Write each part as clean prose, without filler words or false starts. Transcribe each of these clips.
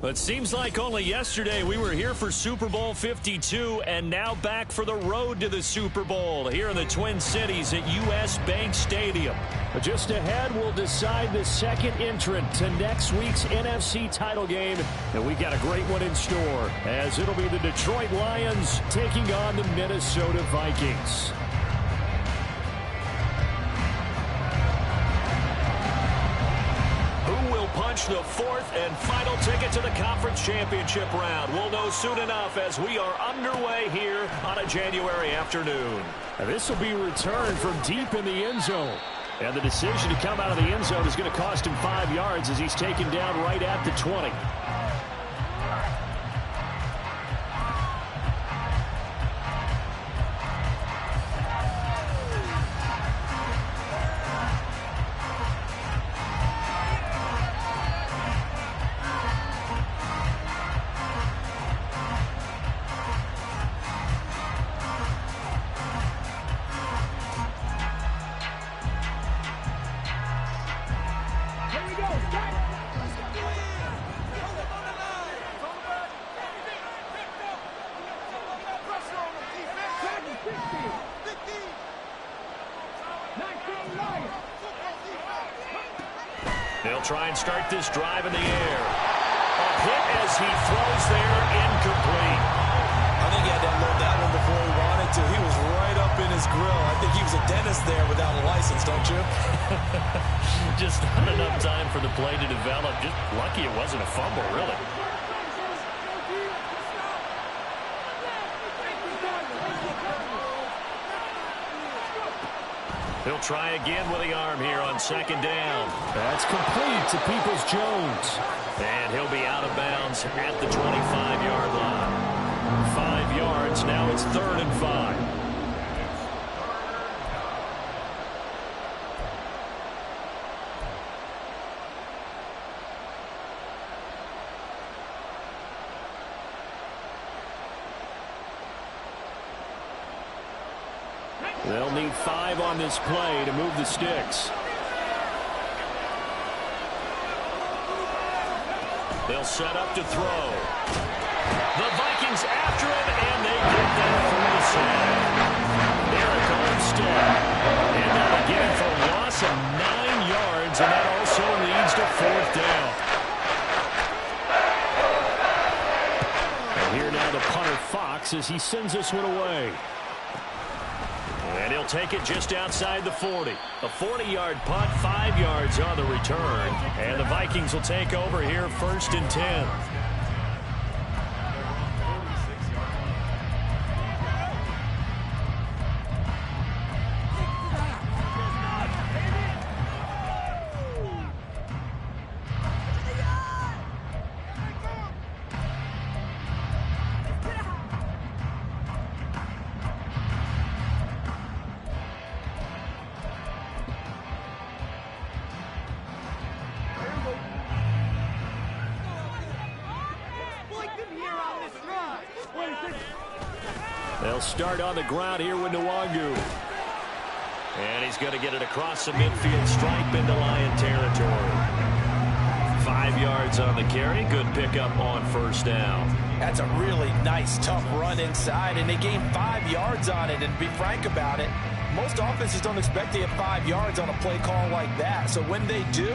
It seems like only yesterday we were here for Super Bowl 52 and now back for the road to the Super Bowl here in the Twin Cities at US Bank Stadium. Just ahead, we'll decide the second entrant to next week's NFC title game. And we got a great one in store as it'll be the Detroit Lions taking on the Minnesota Vikings. Punch the fourth and final ticket to the conference championship round. We'll know soon enough as we are underway here on a January afternoon. And this will be returned from deep in the end zone. And the decision to come out of the end zone is going to cost him 5 yards as he's taken down right at the 20. They'll try and start this drive in the air. A hit as he throws there, incomplete. I think he had to unload that one before he wanted to. He was right up in his grill. I think he was a dentist there without a license, don't you? Just not enough time for the play to develop. Just lucky it wasn't a fumble, really. He'll try again with the arm here on second down. That's complete to Peoples-Jones. And he'll be out of bounds at the 25-yard line. 5 yards, now it's 3rd and 5. They'll need 5 on this play to move the sticks. They'll set up to throw. The Vikings after him, and they get that for the sack. Eric Armstead. And now again for a loss of 9 yards, and that also leads to 4th down. And here now the punter Fox as he sends this one away. And he'll take it just outside the 40. A 40-yard punt, 5 yards on the return. And the Vikings will take over here 1st and 10. They'll start on the ground here with Nwangu. And he's going to get it across the midfield stripe into Lion territory. 5 yards on the carry. Good pickup on 1st down. That's a really nice, tough run inside, and they gained 5 yards on it. And to be frank about it, most offenses don't expect to get 5 yards on a play call like that. So when they do,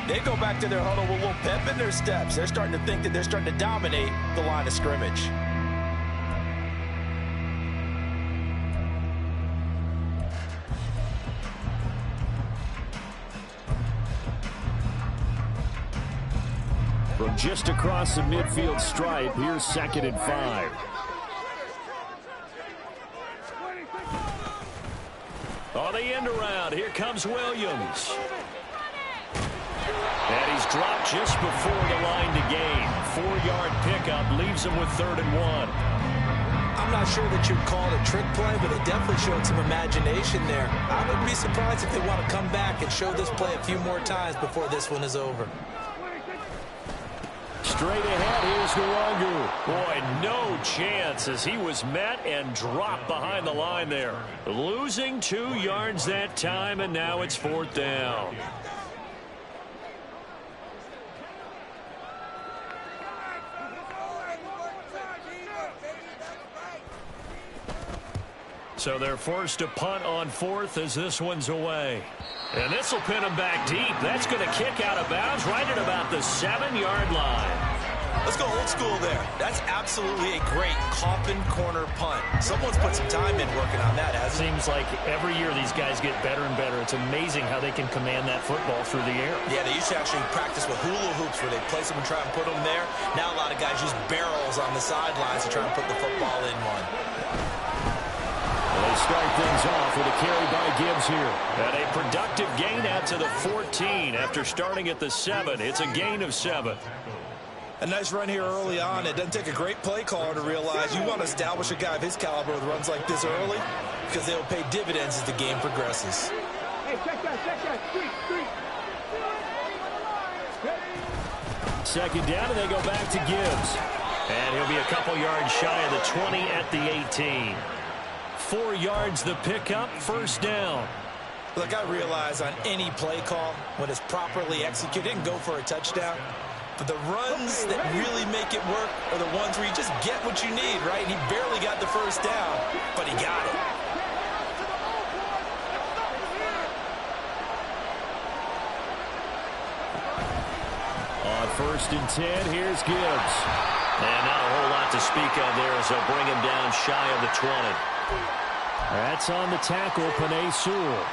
they go back to their huddle with a little pep in their steps. They're starting to think that they're starting to dominate the line of scrimmage. From just across the midfield stripe, here's 2nd and 5. On the end around, here comes Williams. And he's dropped just before the line to gain. 4-yard pickup leaves him with 3rd and 1. I'm not sure that you'd call it a trick play, but they definitely showed some imagination there. I wouldn't be surprised if they want to come back and show this play a few more times before this one is over. Straight ahead, here's Nwangu. Boy, no chance as he was met and dropped behind the line there. Losing 2 yards that time, and now it's 4th down. So they're forced to punt on fourth as this one's away. And this will pin them back deep. That's going to kick out of bounds right at about the 7-yard line. Let's go old school there. That's absolutely a great coffin corner punt. Someone's put some time in working on that, hasn't it? Seems like every year these guys get better and better. It's amazing how they can command that football through the air. Yeah, they used to actually practice with hula hoops where they place them and try and put them there. Now a lot of guys use barrels on the sidelines to try and put the football in one. They start things off with a carry by Gibbs here. And a productive gain out to the 14 after starting at the 7. It's a gain of 7. A nice run here early on. It doesn't take a great play caller to realize you want to establish a guy of his caliber with runs like this early because they will pay dividends as the game progresses. Hey, check that. Street. Second down, and they go back to Gibbs. And he'll be a couple yards shy of the 20 at the 18. 4 yards the pickup, first down. Look, I realize on any play call, when it's properly executed, it can go for a touchdown. But the runs that really make it work are the ones where you just get what you need, right? And he barely got the first down, but he got it. On 1st and 10, here's Gibbs. And not a whole lot to speak of there as they'll bring him down shy of the 20. That's on the tackle, Penei Sewell.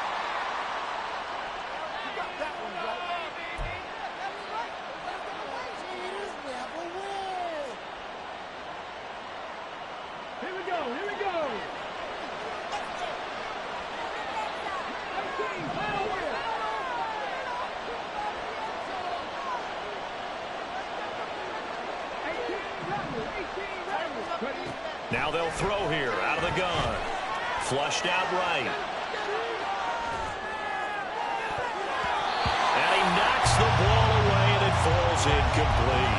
Now they'll throw here out of the gun. Flushed out right. And he knocks the ball away, and it falls incomplete.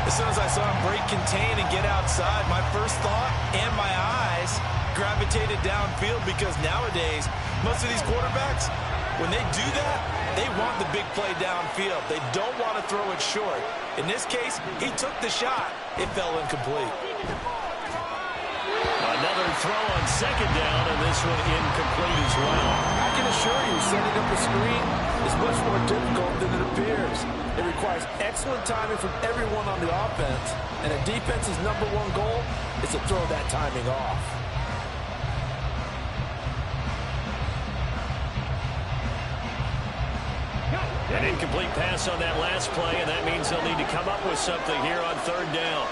As soon as I saw him break contain and get outside, my first thought and my eyes gravitated downfield because nowadays, most of these quarterbacks, when they do that, they want the big play downfield. They don't want to throw it short. In this case, he took the shot. It fell incomplete. Another throw on second down, and this one incomplete as well. I can assure you, setting up a screen is much more difficult than it appears. It requires excellent timing from everyone on the offense, and a defense's #1 goal is to throw that timing off. An incomplete pass on that last play, and that means they'll need to come up with something here on 3rd down.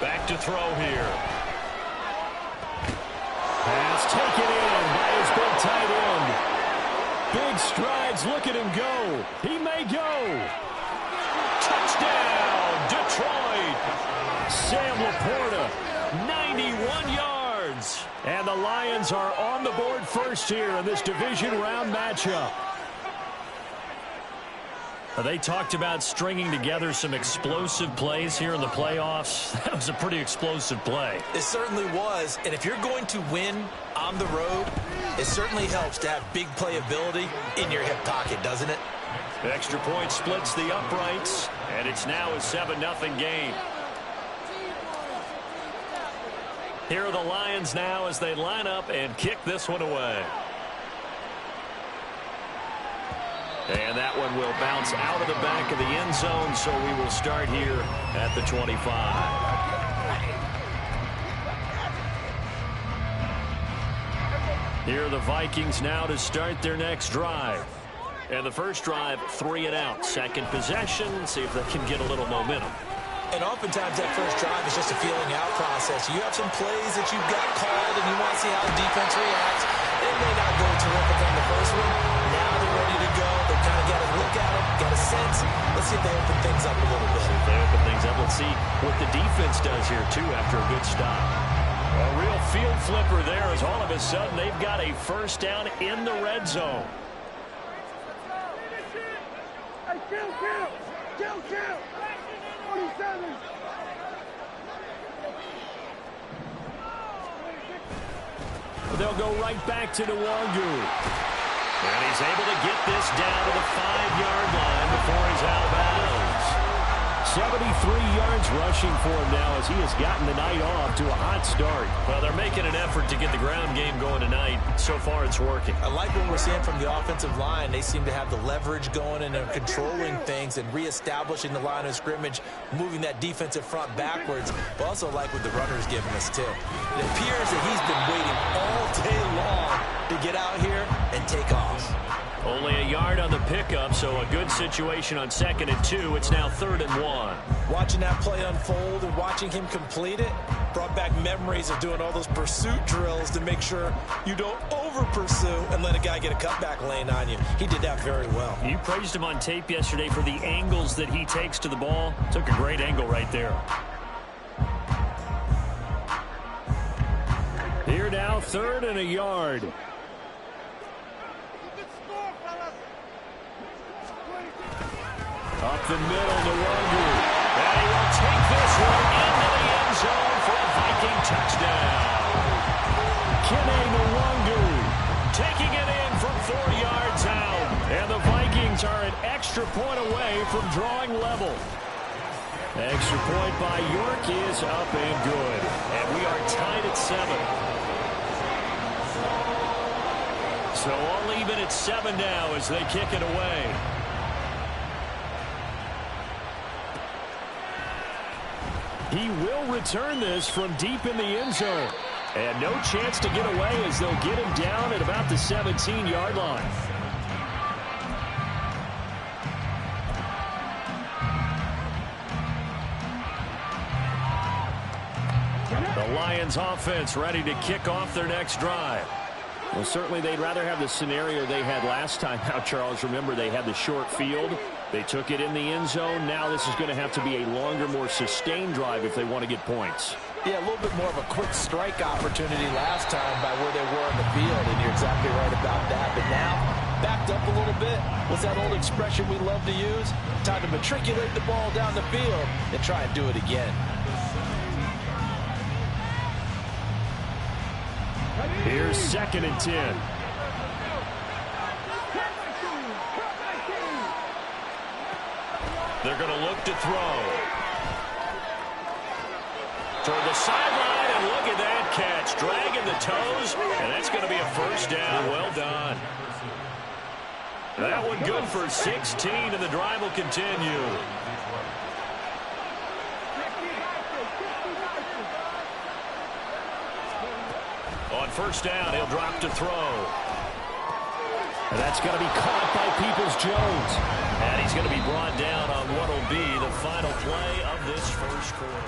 Back to throw here. Pass taken in by his big tight end. Big strides, look at him go. He may go. Touchdown, Detroit. Sam Laporta, 91 yards. And the Lions are on the board first here in this division round matchup. They talked about stringing together some explosive plays here in the playoffs. That was a pretty explosive play. It certainly was. And if you're going to win on the road, it certainly helps to have big playability in your hip pocket, doesn't it? The extra point splits the uprights, and it's now a 7-0 game. Here are the Lions now as they line up and kick this one away. And that one will bounce out of the back of the end zone, so we will start here at the 25. Here are the Vikings now to start their next drive. And the first drive, 3 and out. Second possession, see if they can get a little momentum. And oftentimes that first drive is just a feeling out process. You have some plays that you've got called and you want to see how the defense reacts. It may not go terrific on the first one. Now they're ready to go. They kind of got a look at them, got a sense. Let's see if they open things up a little bit. See if they open things up. Let's see what the defense does here, too, after a good stop. A real field flipper there as all of a sudden they've got a first down in the red zone. Kill. 47. They'll go right back to Nwangu. And he's able to get this down yards rushing for him now as he has gotten the night off to a hot start. Well, they're making an effort to get the ground game going tonight. So far, it's working. I like what we're seeing from the offensive line. They seem to have the leverage going and they're controlling things and reestablishing the line of scrimmage, moving that defensive front backwards. But also like what the runner's giving us, too. It appears that he's been waiting all day long to get out here and take off. Only a yard on the pickup, so a good situation on 2nd and 2. It's now 3rd and 1. Watching that play unfold and watching him complete it brought back memories of doing all those pursuit drills to make sure you don't over-pursue and let a guy get a cutback lane on you. He did that very well. You praised him on tape yesterday for the angles that he takes to the ball. Took a great angle right there. Here now, 3rd and a yard. Up the middle to Nwangwu. And he will take this one into the end zone for a Viking touchdown. Kene Nwangwu taking it in from 4 yards out. And the Vikings are an extra point away from drawing level. Extra point by York is up and good. And we are tied at 7. So all even at 7 now as they kick it away. He will return this from deep in the end zone. And no chance to get away as they'll get him down at about the 17-yard line. The Lions offense ready to kick off their next drive. Well, certainly they'd rather have the scenario they had last time out, Charles. Remember, they had the short field. They took it in the end zone. Now this is going to have to be a longer, more sustained drive if they want to get points. Yeah, a little bit more of a quick strike opportunity last time by where they were in the field, and you're exactly right about that. But now, backed up a little bit. What's that old expression we love to use? Time to matriculate the ball down the field and try and do it again. Here's 2nd and 10. They're going to look to throw. Toward the sideline, and look at that catch. Dragging the toes, and that's going to be a first down. Well done. That one good for 16, and the drive will continue. On first down, he'll drop to throw. And that's going to be caught by Peoples-Jones. And he's going to be brought down on what will be the final play of this first quarter.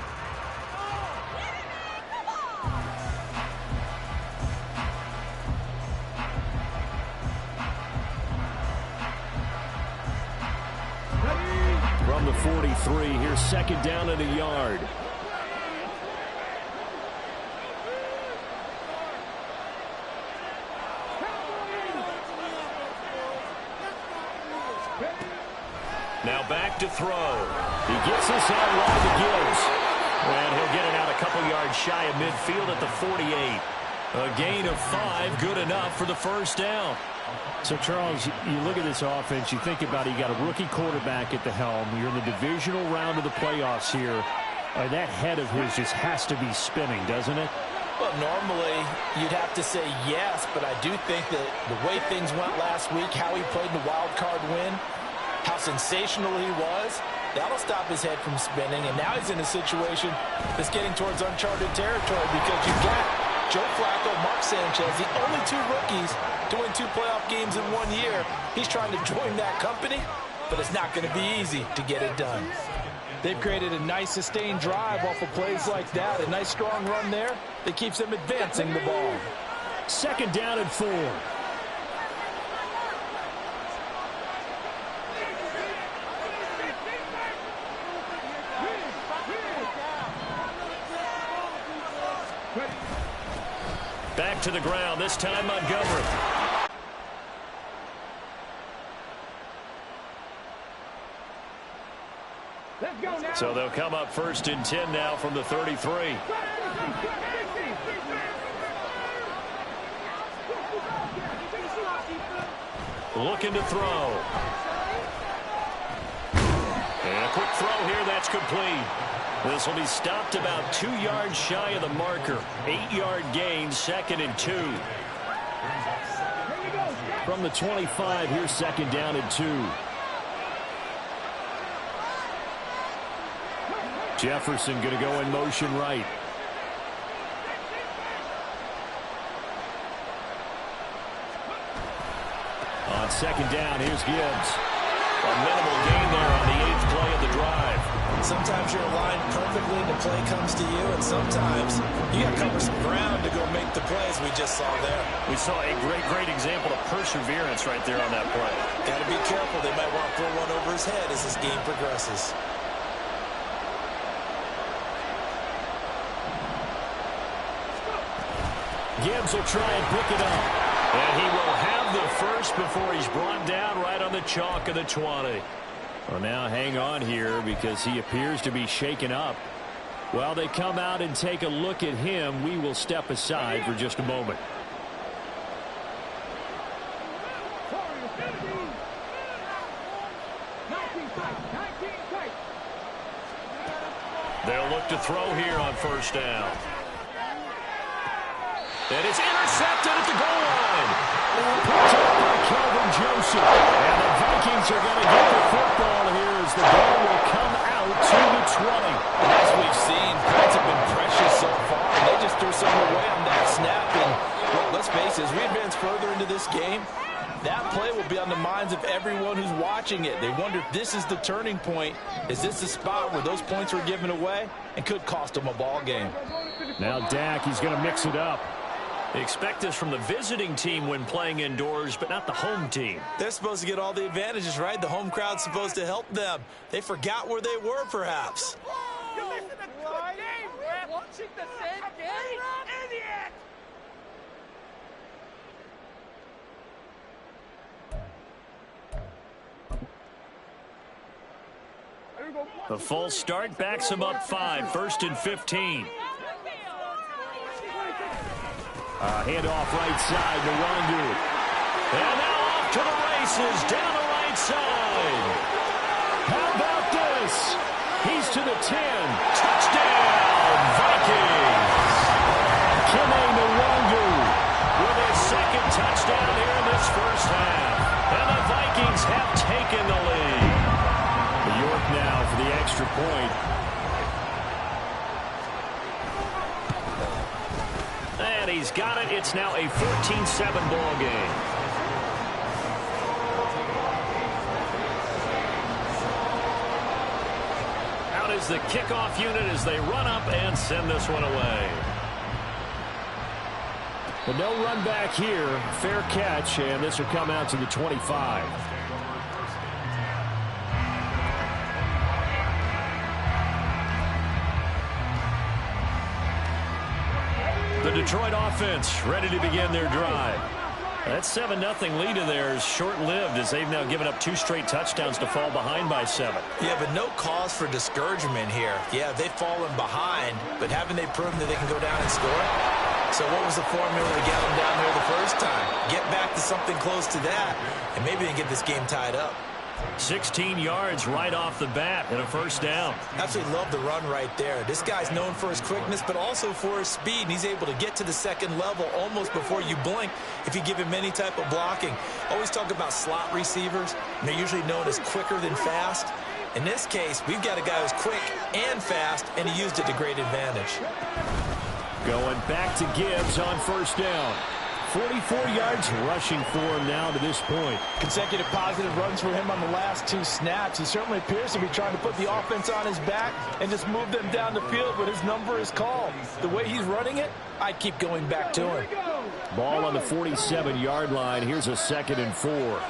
From the 43, here's 2nd down and a yard. Now back to throw. He gets this out wide to Gibbs. And he'll get it out a couple yards shy of midfield at the 48. A gain of 5, good enough for the first down. So, Charles, you look at this offense, you think about it, you got a rookie quarterback at the helm. You're in the divisional round of the playoffs here. That head of his just has to be spinning, doesn't it? Well, normally you'd have to say yes, but I do think that the way things went last week, how he played in the wild card win, how sensational he was, that'll stop his head from spinning. And now he's in a situation that's getting towards uncharted territory because you've got Joe Flacco, Mark Sanchez, the only 2 rookies to win 2 playoff games in 1 year. He's trying to join that company, but it's not going to be easy to get it done. They've created a nice sustained drive off of plays like that. A nice strong run there that keeps them advancing the ball. 2nd down and 4. Back to the ground, this time Montgomery. Let's go now. So they'll come up 1st and 10 now from the 33. Looking to throw. And a quick throw here, that's complete. This will be stopped about 2 yards shy of the marker. 8-yard gain, 2nd and 2. From the 25, here's 2nd down and 2. Jefferson going to go in motion right. On 2nd down, here's Gibbs. A minimal gain there on the 8th play of the drive. Sometimes you're aligned perfectly and the play comes to you, and sometimes you got to cover some ground to go make the plays we just saw there. We saw a great example of perseverance right there on that play. Got to be careful. They might want to throw one over his head as this game progresses. Gibbs will try and pick it up. And he will have the first before he's brought down right on the chalk of the 20. Well, now hang on here because he appears to be shaken up. While they come out and take a look at him, we will step aside for just a moment. They'll look to throw here on 1st down. And it's intercepted at the goal line. Picked up by Kelvin Joseph. And the Vikings are going to get the football here as the ball will come out to the 20. As we've seen, points have been precious so far, and they just threw something away on that snap. And look, let's face it, as we advance further into this game, that play will be on the minds of everyone who's watching it. They wonder if this is the turning point. Is this the spot where those points were given away and could cost them a ball game? Now Dak, he's going to mix it up. They expect this from the visiting team when playing indoors, but not the home team. They're supposed to get all the advantages, right? The home crowd's supposed to help them. They forgot where they were, perhaps. You listen to the game, ref. Watching the same game? Idiot! The false start backs him up 5, 1st and 15. Handoff right side to Wandu. And now off to the races, down the right side. How about this? He's to the 10. Touchdown, Vikings. Kene Wandu with his 2nd touchdown here in this 1st half. And the Vikings have taken the lead. York now for the extra point. And he's got it. It's now a 14-7 ball game. Out is the kickoff unit as they run up and send this one away. But no run back here. Fair catch, and this will come out to the 25. The Detroit offense ready to begin their drive. That 7-0 lead of theirs short-lived as they've now given up 2 straight touchdowns to fall behind by 7. Yeah, but no cause for discouragement here. Yeah, they've fallen behind, but haven't they proven that they can go down and score? So what was the formula to get them down there the first time? Get back to something close to that, and maybe they can get this game tied up. 16 yards right off the bat and a 1st down. Absolutely love the run right there. This guy's known for his quickness, but also for his speed. And he's able to get to the 2nd level almost before you blink if you give him any type of blocking. Always talk about slot receivers, and they're usually known as quicker than fast. In this case, we've got a guy who's quick and fast, and he used it to great advantage. Going back to Gibbs on 1st down. 44 yards rushing for him now to this point. Consecutive positive runs for him on the last 2 snaps. He certainly appears to be trying to put the offense on his back and just move them down the field, but his number is called. The way he's running it, I'd keep going back to him. Ball on the 47-yard line. Here's a 2nd and 4.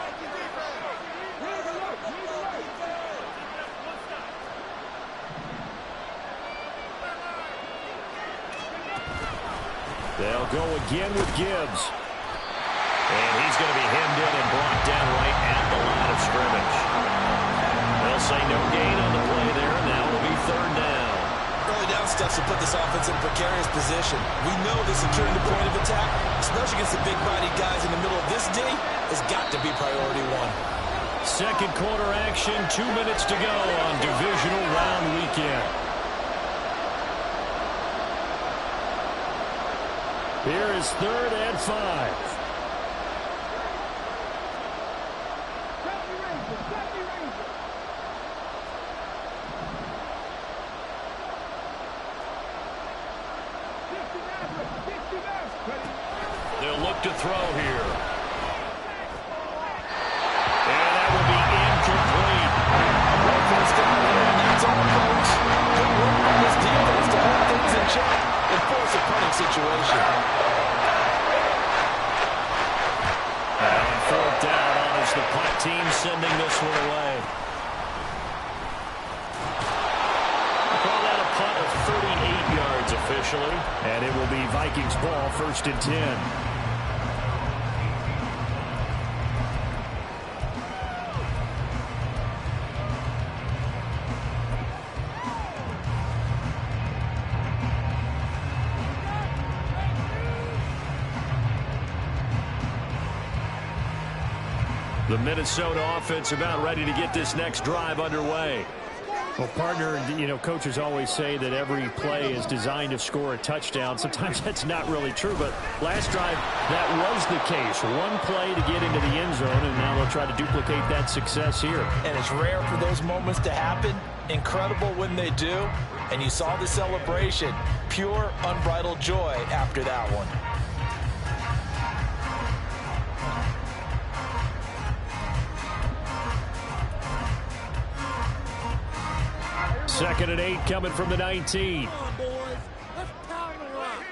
They'll go again with Gibbs. And he's going to be hemmed in and brought down right at the line of scrimmage. They'll say no gain on the play there, and now it'll be 3rd down. Early down steps will put this offense in a precarious position. We know that securing the point of attack, especially against the big-bodied guys in the middle of this D, has got to be priority 1. second quarter action, 2 minutes to go on divisional round weekend. Here is 3rd and 5. They'll look to throw here. And that will be incomplete. First down here, and that's all, folks. Good work by this defense to hold things in check and force a punting situation. And on 4th down, as the punt team sending this one away. Call that a punt of 38 yards officially. And it will be Vikings ball, 1st and 10. The Minnesota offense about ready to get this next drive underway. Well, partner, you know, coaches always say that every play is designed to score a touchdown. Sometimes that's not really true, but last drive, that was the case. One play to get into the end zone, and now they'll try to duplicate that success here. And it's rare for those moments to happen. Incredible when they do. And you saw the celebration. Pure, unbridled joy after that one. 2nd and 8 coming from the 19. Come on, boys. Let's pound the run.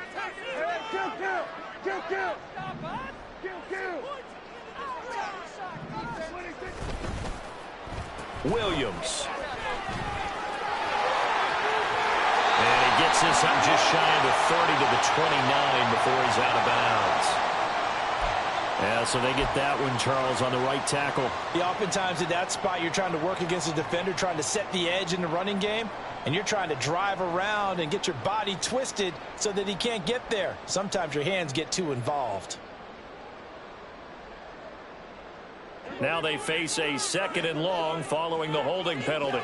Williams. And he gets this up just shy of the 30 to the 29 before he's out of bounds. Yeah, so they get that one, Charles, on the right tackle. Yeah, oftentimes at that spot, you're trying to work against a defender, trying to set the edge in the running game, and you're trying to drive around and get your body twisted so that he can't get there. Sometimes your hands get too involved. Now they face a 2nd and long following the holding penalty.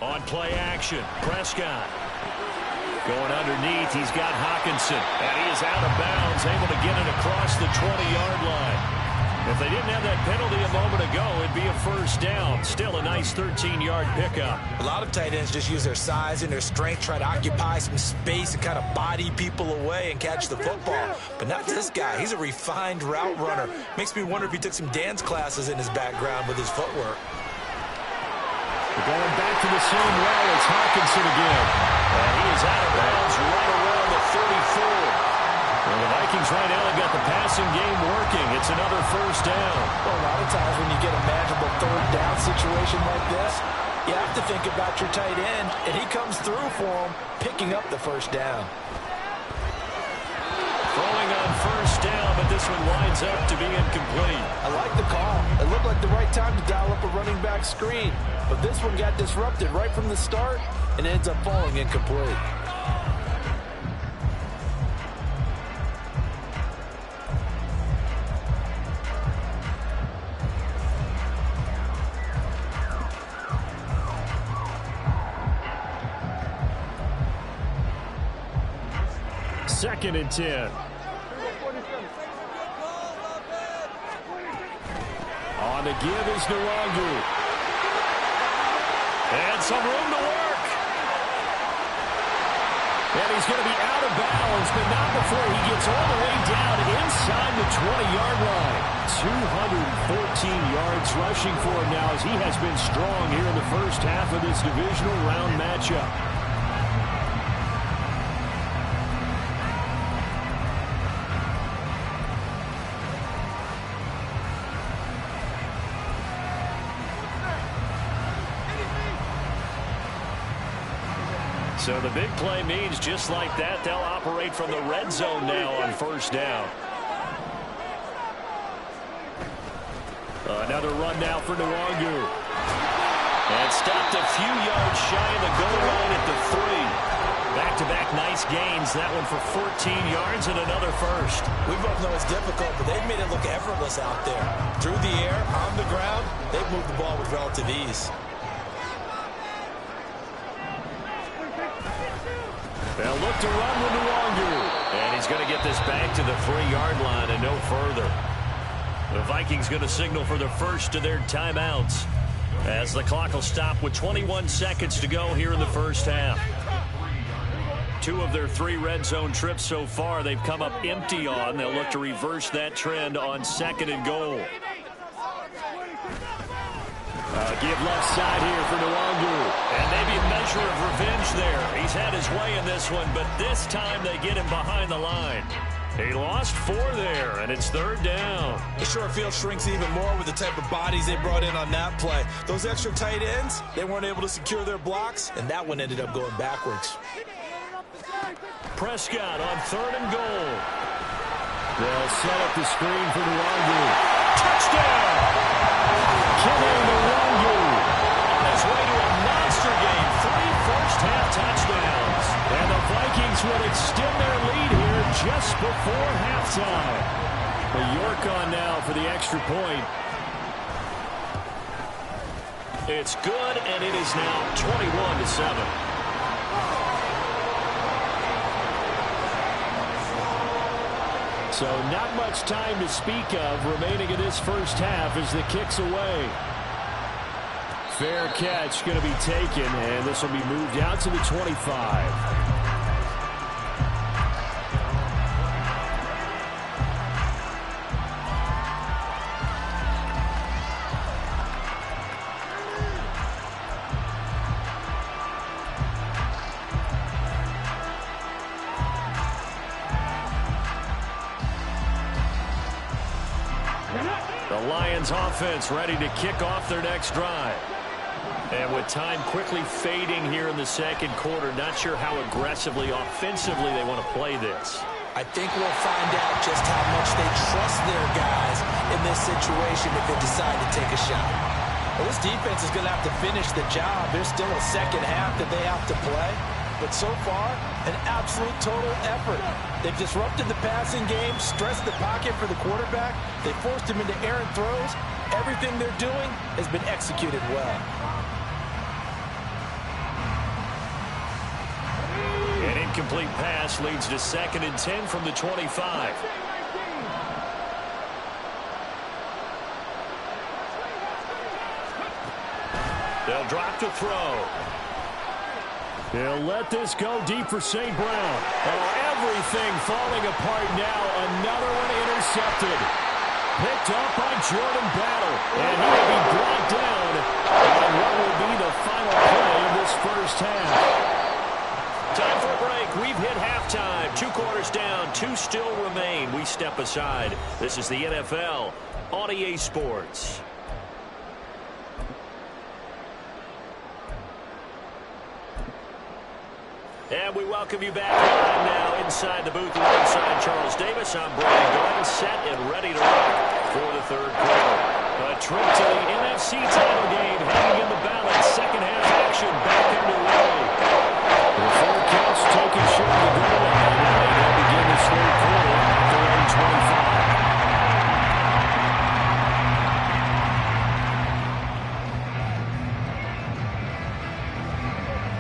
On play action, Prescott. Going underneath, he's got Hockenson. And he is out of bounds, able to get it across the 20-yard line. If they didn't have that penalty a moment ago, it'd be a 1st down. Still a nice 13-yard pickup. A lot of tight ends just use their size and their strength, try to occupy some space and kind of body people away and catch the football. But not this guy. He's a refined route runner. Makes me wonder if he took some dance classes in his background with his footwork. Going back to the same well as Hockenson again. And he is out of bounds right around the 34. Well, the Vikings right now have got the passing game working. It's another 1st down. Well, a lot of times when you get a manageable 3rd down situation like this, you have to think about your tight end, and he comes through for him, picking up the 1st down. Throwing on 1st down, but this one winds up to be incomplete. I like the call. It looked like the right time to dial up a running back screen, but this one got disrupted right from the start and ends up falling incomplete. Second and 10. On the give is Nwangu. And some room to work. And he's going to be out of bounds, but not before he gets all the way down inside the 20-yard line. 214 yards rushing for him now as he has been strong here in the first half of this divisional round matchup. So the big play means just like that, they'll operate from the red zone now on 1st down. Another run now for Nwangu. And stopped a few yards shy of the goal line at the 3. Back-to-back nice gains. That one for 14 yards and another first. We both know it's difficult, but they've made it look effortless out there. Through the air, on the ground, they've moved the ball with relative ease. They'll look to run with Nwangu. And he's going to get this back to the 3-yard line and no further. The Vikings going to signal for the first of their timeouts as the clock will stop with 21 seconds to go here in the first half. 2 of their 3 red zone trips so far they've come up empty on. They'll look to reverse that trend on 2nd and goal. Give left side here for Nwangu. And maybe a measure of revenge there. He's had his way in this one, but this time they get him behind the line. He lost 4 there, and it's 3rd down. The short field shrinks even more with the type of bodies they brought in on that play. Those extra tight ends, they weren't able to secure their blocks, and that one ended up going backwards. Prescott on 3rd and goal. They'll set up the screen for Nwangu. Touchdown! Kene Nwangu. On his way to a monster game. 3 first-half touchdowns. And the Vikings will extend their lead here just before halftime. The York on now for the extra point. It's good, and it is now 21-7. So not much time to speak of remaining in this first half as the kick's away. Fair catch going to be taken, and this will be moved out to the 25. Offense ready to kick off their next drive. And with time quickly fading here in the second quarter, not sure how aggressively, offensively they want to play this. I think we'll find out just how much they trust their guys in this situation if they decide to take a shot. Well, this defense is going to have to finish the job. There's still a second half that they have to play. But so far, an absolute total effort. They've disrupted the passing game, stressed the pocket for the quarterback. They forced him into errant throws. Everything they're doing has been executed well. An incomplete pass leads to 2nd and 10 from the 25. They'll drop to throw. They'll let this go deep for St. Brown. Oh, everything falling apart now. Another one intercepted. Picked up by Jordan Battle. And he will be brought down on what will be the final play of this first half. Time for a break. We've hit halftime. 2 quarters down. 2 still remain. We step aside. This is the NFL on EA Sports. And we welcome you back live now inside the booth alongside Charles Davis. I'm Brandon Glenn, set and ready to rock for the 3rd quarter. A trip to the NFC title game hanging in the balance. Second half action back underway. The 4 counts taken short of the goal line. And they'll begin this 3rd quarter at their own 25.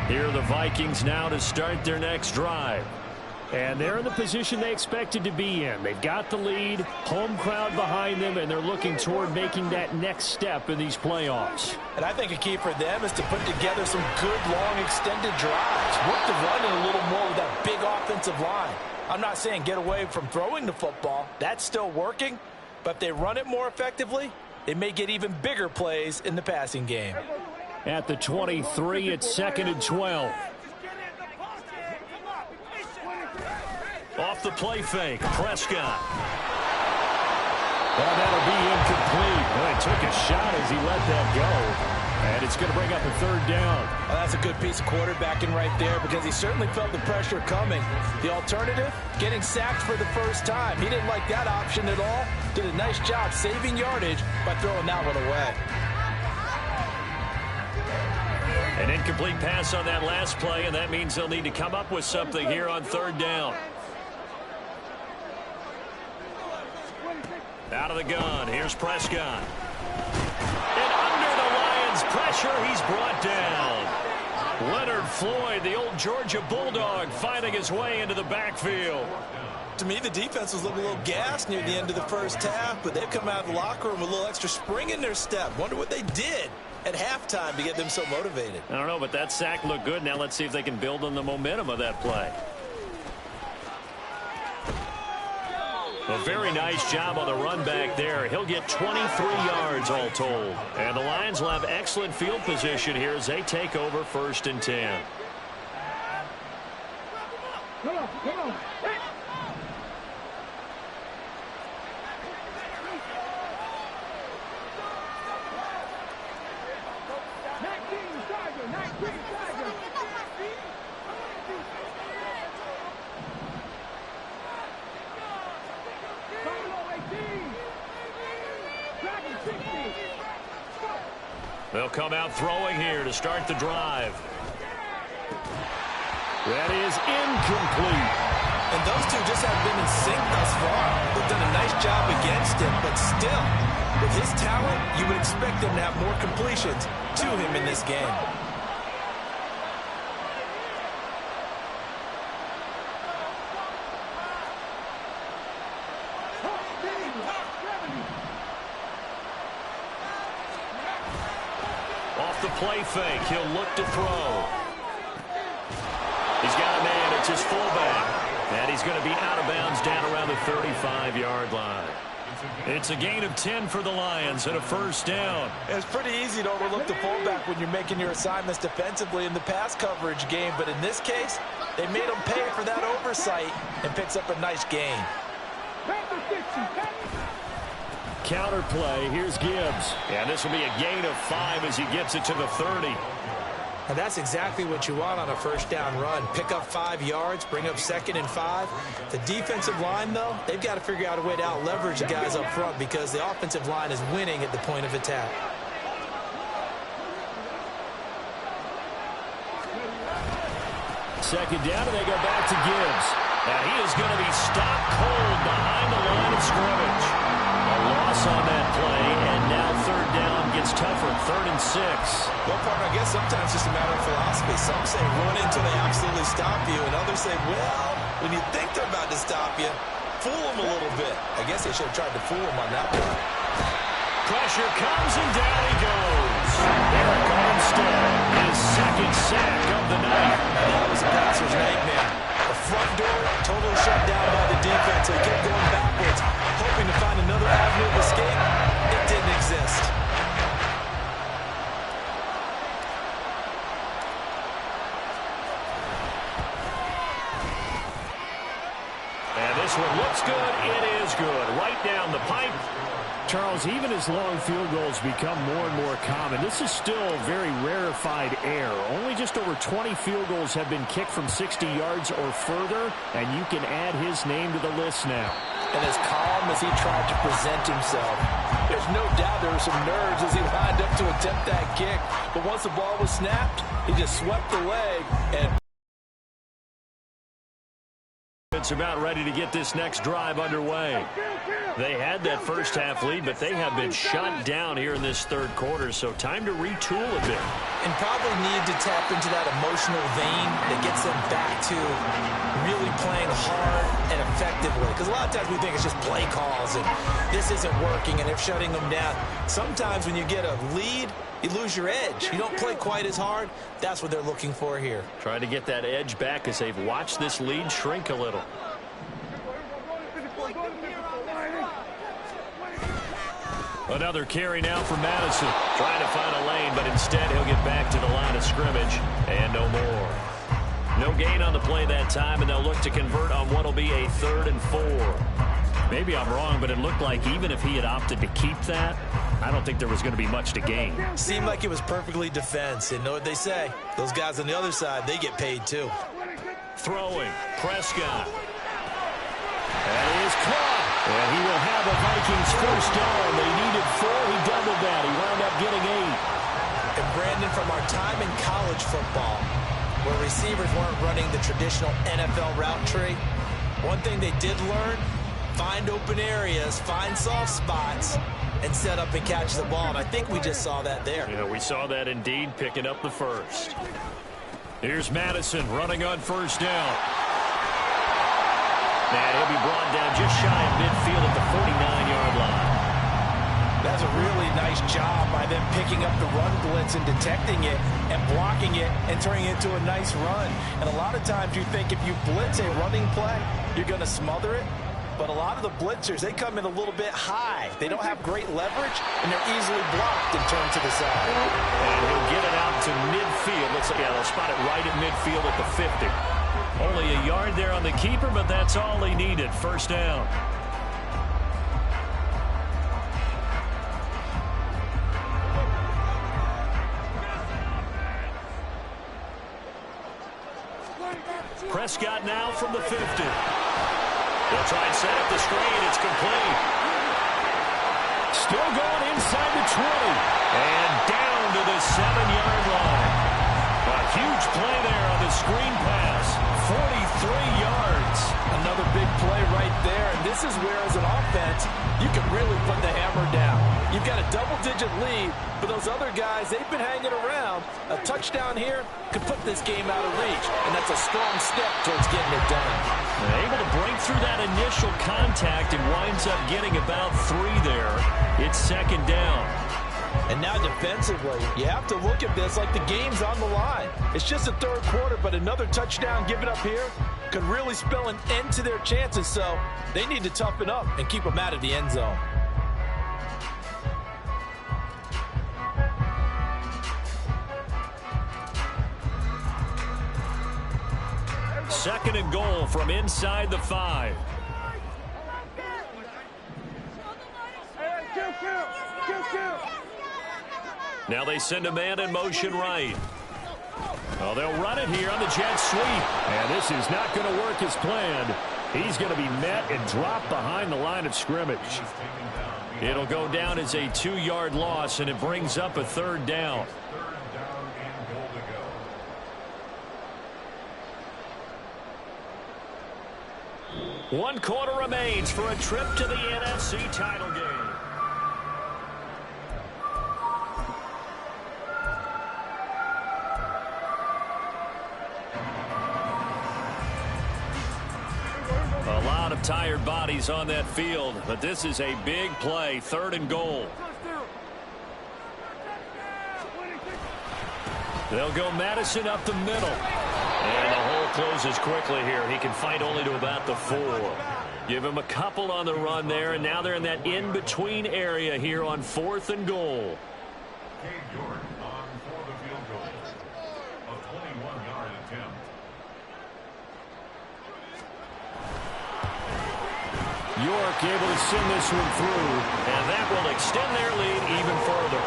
Here are the Vikings now to start their next drive. And they're in the position they expected to be in. They've got the lead, home crowd behind them, and they're looking toward making that next step in these playoffs. And I think a key for them is to put together some good, long, extended drives. Work the run in a little more with that big offensive line. I'm not saying get away from throwing the football. That's still working. But if they run it more effectively, they may get even bigger plays in the passing game. At the 23, it's 2nd and 12. Off the play fake, Prescott. Well, that'll be incomplete. Well, he took a shot as he let that go. And it's going to bring up a 3rd down. Well, that's a good piece of quarterbacking right there because he certainly felt the pressure coming. The alternative, getting sacked for the first time. He didn't like that option at all. Did a nice job saving yardage by throwing that one away. An incomplete pass on that last play, and that means they'll need to come up with something here on third down. Out of the gun, here's Prescott. And under the Lions' pressure, he's brought down. Leonard Floyd, the old Georgia Bulldog, finding his way into the backfield. To me, the defense was looking a little gassed near the end of the first half, but they've come out of the locker room with a little extra spring in their step. Wonder what they did at halftime to get them so motivated. I don't know, but that sack looked good. Now let's see if they can build on the momentum of that play. A very nice job on the run back there. He'll get 23 yards all told. And the Lions will have excellent field position here as they take over 1st and 10. Come on, come on. They'll come out throwing here to start the drive. That is incomplete. And those two just haven't been in sync thus far. They've done a nice job against him, but still, with his talent, you would expect them to have more completions to him in this game. Off the play fake, he'll look to throw. He's got a man, it's his fullback. And he's going to be out of bounds down around the 35-yard line. It's a gain of 10 for the Lions and a 1st down. It's pretty easy to overlook the fullback when you're making your assignments defensively in the pass coverage game, but in this case, they made him pay for that oversight and picks up a nice gain. Counter play, here's Gibbs. And this will be a gain of 5 as he gets it to the 30. And that's exactly what you want on a 1st down run. Pick up 5 yards, bring up 2nd and 5. The defensive line, though, they've got to figure out a way to out-leverage the guys up front because the offensive line is winning at the point of attack. Second down, and they go back to Gibbs. Now he is going to be stopped cold behind the line of scrimmage. A loss on that play, and now 3rd down gets tougher, 3rd and 6. Well, partner, I guess sometimes it's just a matter of philosophy. Some say run until they absolutely stop you, and others say, well, when you think they're about to stop you, fool them a little bit. I guess they should have tried to fool them on that one. Pressure comes, and down he goes. Eric Armstead, his 2nd sack of the night. That was a passer's nightmare. The front door totally shut down by the defense. They kept going backwards, hoping to find another avenue of escape. It didn't exist. And this one looks good. It is good. Right down the pipe. Charles, even as long field goals become more and more common, this is still very rarefied air. Only just over 20 field goals have been kicked from 60 yards or further, and you can add his name to the list now. And as calm as he tried to present himself, there's no doubt there were some nerves as he lined up to attempt that kick. But once the ball was snapped, he just swept the leg and it's about ready to get this next drive underway. They had that first half lead, but they have been shut down here in this 3rd quarter, so time to retool a bit. And probably need to tap into that emotional vein that gets them back to really playing hard and effectively. Because a lot of times we think it's just play calls and this isn't working and they're shutting them down. Sometimes when you get a lead, you lose your edge. You don't play quite as hard. That's what they're looking for here. Trying to get that edge back as they've watched this lead shrink a little. Another carry now for Madison. Trying to find a lane, but instead he'll get back to the line of scrimmage. And no more. No gain on the play that time, and they'll look to convert on what will be a 3rd and 4. Maybe I'm wrong, but it looked like even if he had opted to keep that, I don't think there was going to be much to gain. Seemed like it was perfectly defense. And know what they say? Those guys on the other side, they get paid too. Throwing, Prescott. That is caught. And he will have a Vikings 1st down. They needed 4. He doubled that. He wound up getting 8. And Brandon, from our time in college football, where receivers weren't running the traditional NFL route tree, one thing they did learn, find open areas, find soft spots, and set up and catch the ball. And I think we just saw that there. Yeah, we saw that indeed, picking up the first. Here's Madison running on first down. And he'll be brought down just shy of midfield at the 49-yard line. That's a really nice job by them picking up the run blitz and detecting it and blocking it and turning it into a nice run. And a lot of times you think if you blitz a running play, you're going to smother it. But a lot of the blitzers, they come in a little bit high. They don't have great leverage, and they're easily blocked and turned to the side. And he'll get it out to midfield. Yeah, they'll spot it right at midfield at the 50. Only a yard there on the keeper, but that's all he needed. First down. Prescott now from the 50. They'll try and set up the screen. It's complete. Still going inside the 20. And down to the 7-yard line. A huge play there on the screen pass. 43 yards. Another big play right there. And this is where, as an offense, you can really put the hammer down. You've got a double-digit lead, but those other guys, they've been hanging around. A touchdown here could put this game out of reach, and that's a strong step towards getting it done. They're able to break through that initial contact and winds up getting about 3 there. It's second down. And now defensively, you have to look at this like the game's on the line. It's just the third quarter, but another touchdown given up here could really spell an end to their chances, so they need to toughen up and keep them out of the end zone. Second and goal from inside the 5. Now they send a man in motion right. Oh, they'll run it here on the jet sweep. And this is not going to work as planned. He's going to be met and dropped behind the line of scrimmage. It'll go down as a 2-yard loss, and it brings up a third down. One quarter remains for a trip to the NFC title game. A lot of tired bodies on that field, but this is a big play, third and goal. They'll go Madison up the middle. And the hole closes quickly here. He can fight only to about the 4. Give him a couple on the run there, and now they're in that in-between area here on 4th and goal. Jordan on for the field goal. A 21-yard attempt. York able to send this one through, and that will extend their lead even further.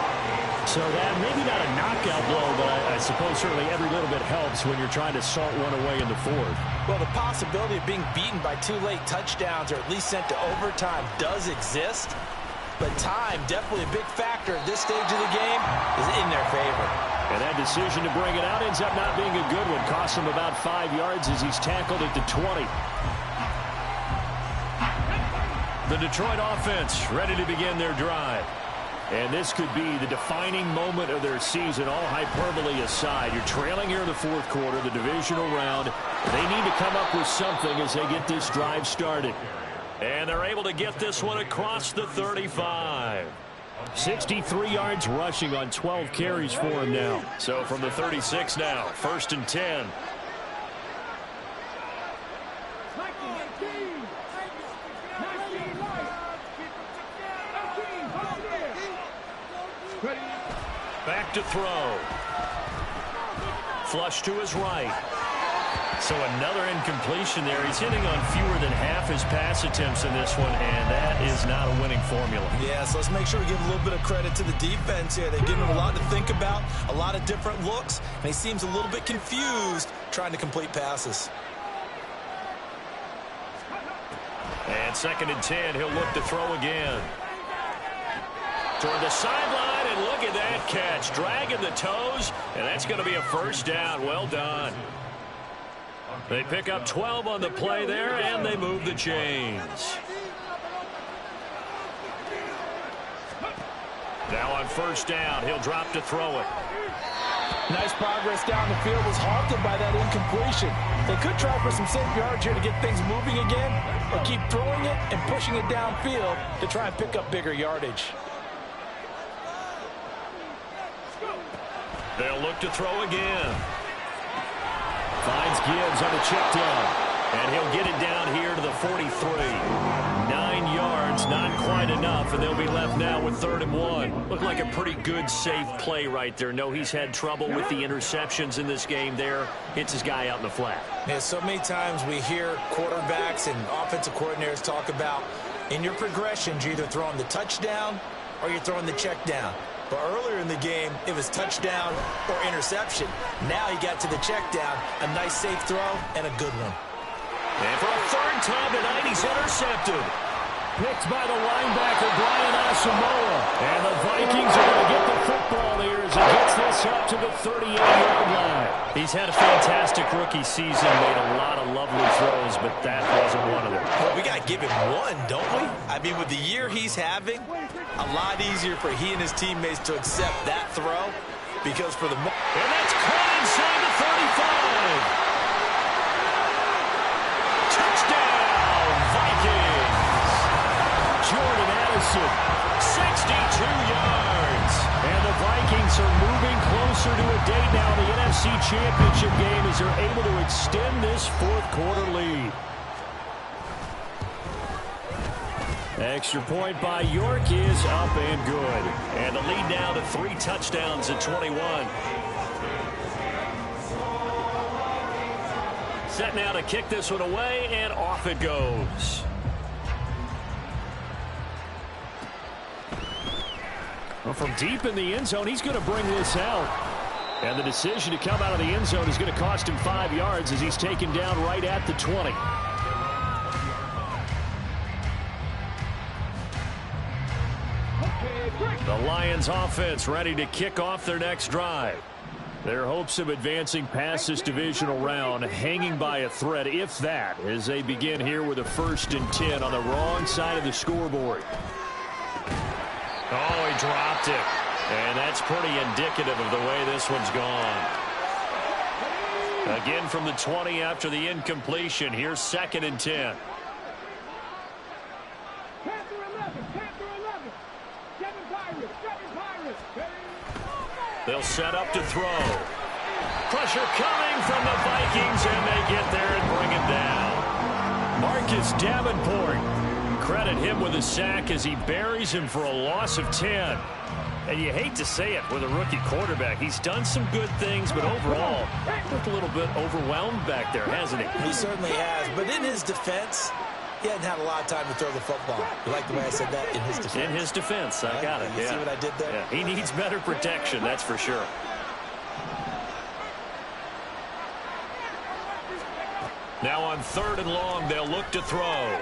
So that maybe not a knockout blow, but I suppose certainly every little bit helps when you're trying to salt one away in the 4th. Well, the possibility of being beaten by 2 late touchdowns or at least sent to overtime does exist, but time, definitely a big factor at this stage of the game, is in their favor. And that decision to bring it out ends up not being a good one. Costs him about 5 yards as he's tackled at the 20. The Detroit offense ready to begin their drive. And this could be the defining moment of their season, all hyperbole aside. You're trailing here in the 4th quarter, the divisional round. They need to come up with something as they get this drive started. And they're able to get this one across the 35. 63 yards rushing on 12 carries for him now. So from the 36 now, 1st and 10. Back to throw. Flush to his right. So another incompletion there. He's hitting on fewer than half his pass attempts in this one, and that is not a winning formula. Yeah, so let's make sure we give a little bit of credit to the defense here. They're giving him a lot to think about, a lot of different looks, and he seems a little bit confused trying to complete passes. And 2nd and 10, he'll look to throw again. Toward the sideline, and look at that catch. Dragging the toes, and that's going to be a first down. Well done. They pick up 12 on the play there, and they move the chains. Now on first down, he'll drop to throw it. Nice progress down the field, was halted by that incompletion. They could try for some safe yards here to get things moving again, or keep throwing it and pushing it downfield to try and pick up bigger yardage. They'll look to throw again. Finds Gibbs on the check down. And he'll get it down here to the 43. 9 yards, not quite enough, and they'll be left now with 3rd and 1. Looked like a pretty good, safe play right there. No, he's had trouble with the interceptions in this game there. Hits his guy out in the flat. Yeah, so many times we hear quarterbacks and offensive coordinators talk about in your progressions, you're either throwing the touchdown or you're throwing the check down. But earlier in the game, it was touchdown or interception. Now he got to the check down, a nice safe throw, and a good one. And for a 3rd time tonight, he's intercepted. Picked by the linebacker, Brian Asamoah. And the Vikings are going to get the football here as he gets this up to the 38-yard line. He's had a fantastic rookie season, made a lot of lovely throws, but that wasn't one of them. Well, we got to give him one, don't we? I mean, with the year he's having, a lot easier for he and his teammates to accept that throw, because for the... And that's caught inside the 35. Touchdown, Vikings. Jordan Addison, 62 yards. And the Vikings are moving closer to a date now in the NFC Championship game as they're able to extend this 4th quarter lead. Extra point by York is up and good. And the lead now to 3 touchdowns at 21. Set now to kick this one away, and off it goes. Well, from deep in the end zone, he's going to bring this out. And the decision to come out of the end zone is going to cost him 5 yards as he's taken down right at the 20. The Lions offense ready to kick off their next drive. Their hopes of advancing past this divisional round hanging by a thread, if that, as they begin here with a 1st and 10 on the wrong side of the scoreboard. Oh, he dropped it. And that's pretty indicative of the way this one's gone. Again from the 20 after the incompletion. Here's 2nd and 10. They'll set up to throw. Pressure coming from the Vikings, and they get there and bring him down. Marcus Davenport. Credit him with a sack as he buries him for a loss of 10. And you hate to say it with a rookie quarterback. He's done some good things, but overall, looked a little bit overwhelmed back there, hasn't he? He certainly has, but in his defense, he hadn't had a lot of time to throw the football. You like the way I said that? In his defense. In his defense, I got it. You see what I did there? Yeah. He needs better protection, that's for sure. Now on 3rd and long, they'll look to throw.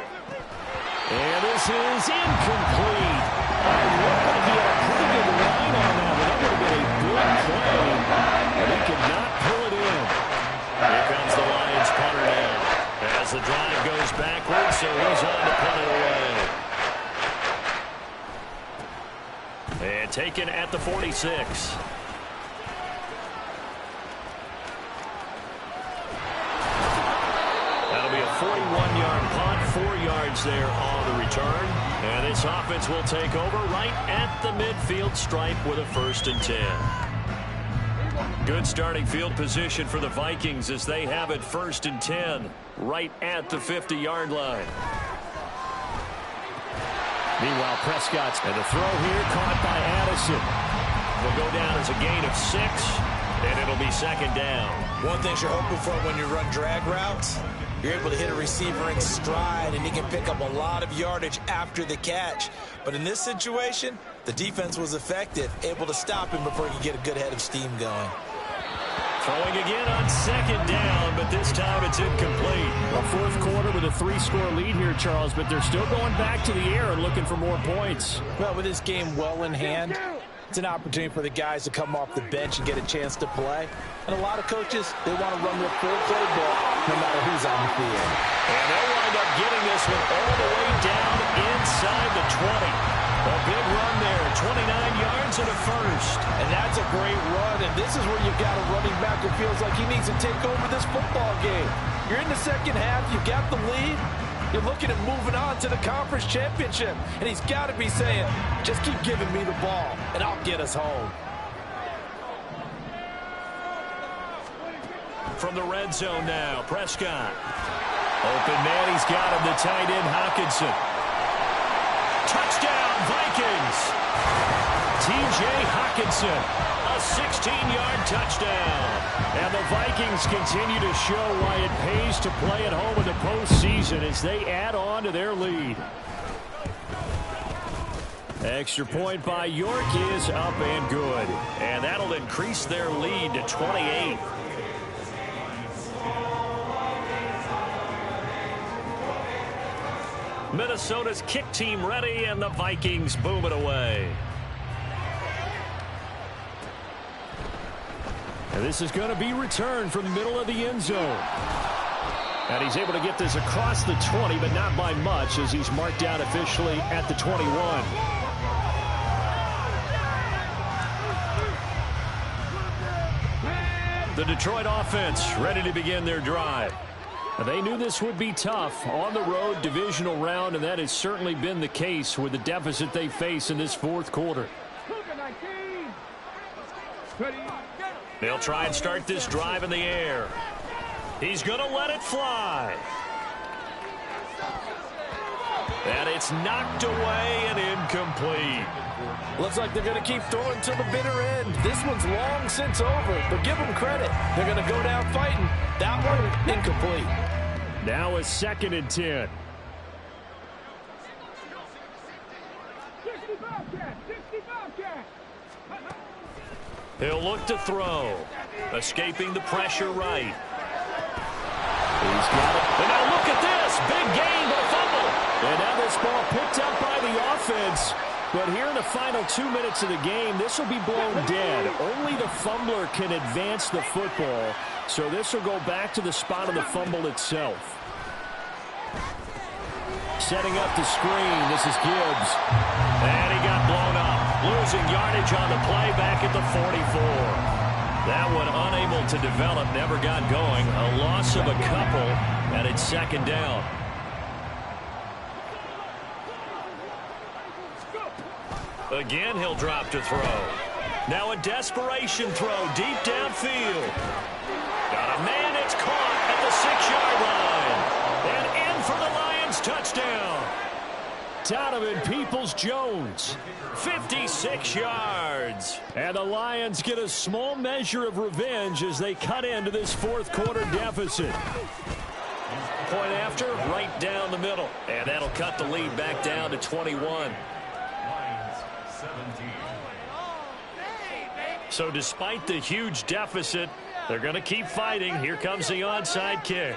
And this is incomplete. I looked like he had a pretty good line on that, but that would have been a good play. And he could not pull it in. Here comes the Lions punter now. As the drive goes backwards, so he's on to punt it away. And taken at the 46. That'll be a 41-yard punt, 4 yards there on the return. And this offense will take over right at the midfield stripe with a 1st and 10. Good starting field position for the Vikings as they have it 1st and 10 right at the 50-yard line. Meanwhile, Prescott's and the throw here caught by Addison. Will go down as a gain of 6, and it'll be 2nd down. One thing you're hoping for when you run drag routes, you're able to hit a receiver in stride, and he can pick up a lot of yardage after the catch. But in this situation, the defense was effective, able to stop him before he could get a good head of steam going. Throwing again on 2nd down, but this time it's incomplete. A 4th quarter with a 3-score lead here, Charles, but they're still going back to the air and looking for more points. Well, with this game well in hand, It's an opportunity for the guys to come off the bench and get a chance to play. And a lot of coaches, they want to run their full playbook no matter who's on the field. And they'll wind up getting this one all the way down inside the 20. A big run there, 29 yards and a first. And that's a great run, and this is where you've got a running back who feels like he needs to take over this football game. You're in the second half, you've got the lead. You're looking at moving on to the conference championship. And he's got to be saying, just keep giving me the ball, and I'll get us home. From the red zone now, Prescott. Open man, he's got him, the tight end, Hockenson. Touchdown, Vikings! T.J. Hockenson, a 16-yard touchdown. And the Vikings continue to show why it pays to play at home in the postseason as they add on to their lead. Extra point by York is up and good. And that'll increase their lead to 28. Minnesota's kick team ready, and the Vikings boom it away. And this is going to be returned from the middle of the end zone. And he's able to get this across the 20, but not by much, as he's marked out officially at the 21. The Detroit offense ready to begin their drive. They knew this would be tough on the road, divisional round, and that has certainly been the case with the deficit they face in this fourth quarter. They'll try and start this drive in the air. He's going to let it fly. And it's knocked away and incomplete. Looks like they're going to keep throwing till the bitter end. This one's long since over, but give them credit. They're going to go down fighting. That one, incomplete. Now a 2nd and 10. He'll look to throw. Escaping the pressure right. He's got it. And now look at this. Big gain, but a fumble. And now this ball picked up by the offense. But here in the final 2 minutes of the game, this will be blown dead. Only the fumbler can advance the football. So this will go back to the spot of the fumble itself. Setting up the screen. This is Gibbs. And he got blown up. Losing yardage on the play back at the 44. That one unable to develop, never got going. A loss of a couple, and it's 2nd down. Again, he'll drop to throw. Now a desperation throw deep downfield. Got a man, it's caught at the 6-yard line. And in for the Lions touchdown. Donovan Peoples-Jones. 56 yards. And the Lions get a small measure of revenge as they cut into this fourth quarter deficit. Point after, right down the middle. And that'll cut the lead back down to 21. So despite the huge deficit, they're going to keep fighting. Here comes the onside kick.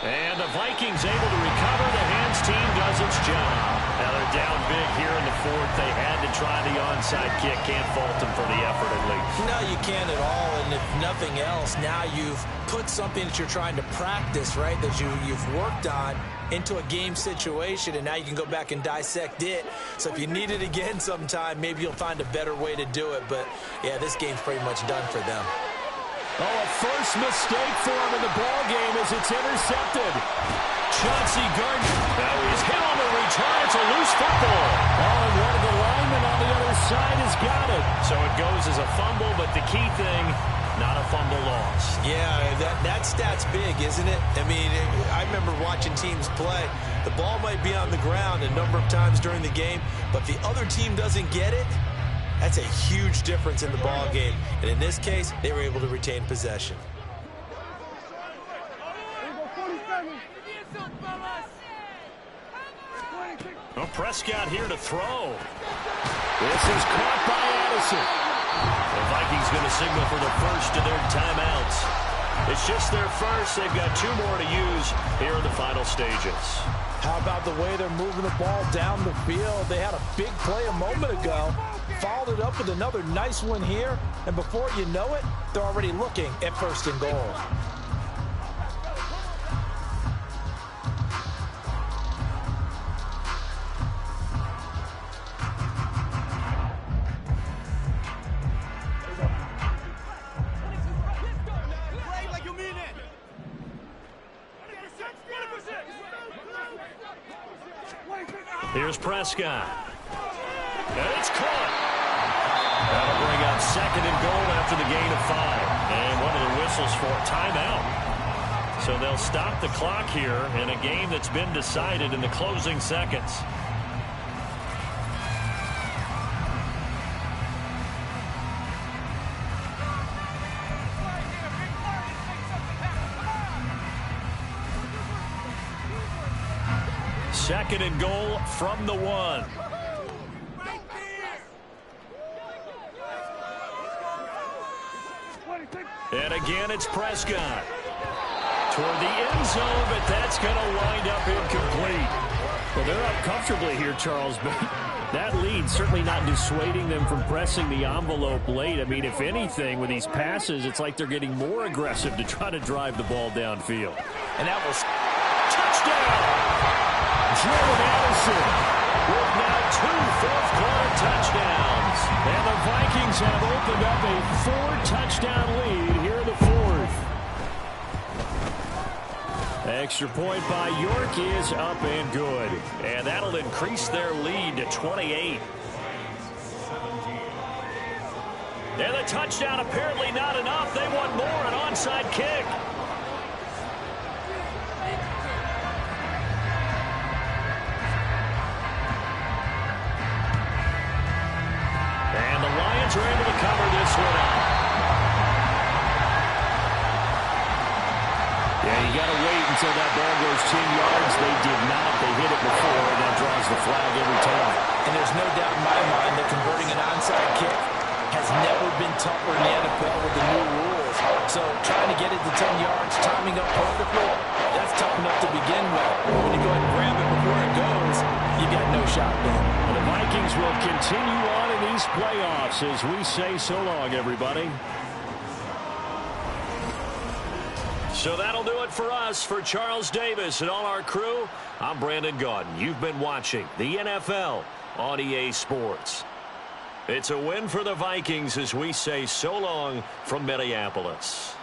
And the Vikings able to recover. The hands team does its job. Now they're down big here in the fourth. They had to try the onside kick. Can't fault them for the effort, at least. No, you can't at all. And if nothing else, now you've put something that you're trying to practice, right, that you've worked on into a game situation, and now you can go back and dissect it. So if you need it again sometime, maybe you'll find a better way to do it. But, yeah, this game's pretty much done for them. Oh, a first mistake for him in the ball game as it's intercepted. Chauncey Gardner. Now he's hit on the return. It's a loose football. Oh, and one of the linemen on the other side has got it. So it goes as a fumble, but the key thing, not a fumble loss. Yeah, that stat's big, isn't it? I mean, I remember watching teams play. The ball might be on the ground a number of times during the game, but if the other team doesn't get it, that's a huge difference in the ball game. And in this case, they were able to retain possession. Well, Prescott here to throw. This is caught by Addison. The Vikings going to signal for the first of their timeouts. It's just their first. They've got 2 more to use here in the final stages. How about the way they're moving the ball down the field? They had a big play a moment ago, followed it up with another nice one here, and before you know it, they're already looking at 1st and goal. Here's Prescott. And it's caught. That'll bring up 2nd and goal after the gain of 5. And one of the whistles for timeout. So they'll stop the clock here in a game that's been decided in the closing seconds. Second and goal from the 1. And again, it's Prescott. Toward the end zone, but that's going to wind up incomplete. Well, they're up comfortably here, Charles, but that lead certainly not dissuading them from pressing the envelope late. I mean, if anything, with these passes, it's like they're getting more aggressive to try to drive the ball downfield. And that was Touchdown! Jordan Addison with now 2 fourth-quarter touchdowns. And the Vikings have opened up a 4-touchdown lead here in the 4th. Extra point by York is up and good. And that'll increase their lead to 28. And the touchdown apparently not enough. They want more, an onside kick. And the Lions are able to cover this one up. Yeah, you got to wait until that ball goes 10 yards. They did not. They hit it before, and that draws the flag every time. And there's no doubt in my mind that converting an onside kick has never been tougher in the NFL with the new rules. So trying to get it to 10 yards, timing up perfectly, that's tough enough to begin with. When you go ahead and grab it before it goes, you got no shot then. And the Vikings will continue on in these playoffs as we say so long, everybody. So that'll do it for us. For Charles Davis and all our crew, I'm Brandon Gaudin. You've been watching the NFL on EA Sports. It's a win for the Vikings as we say so long from Minneapolis.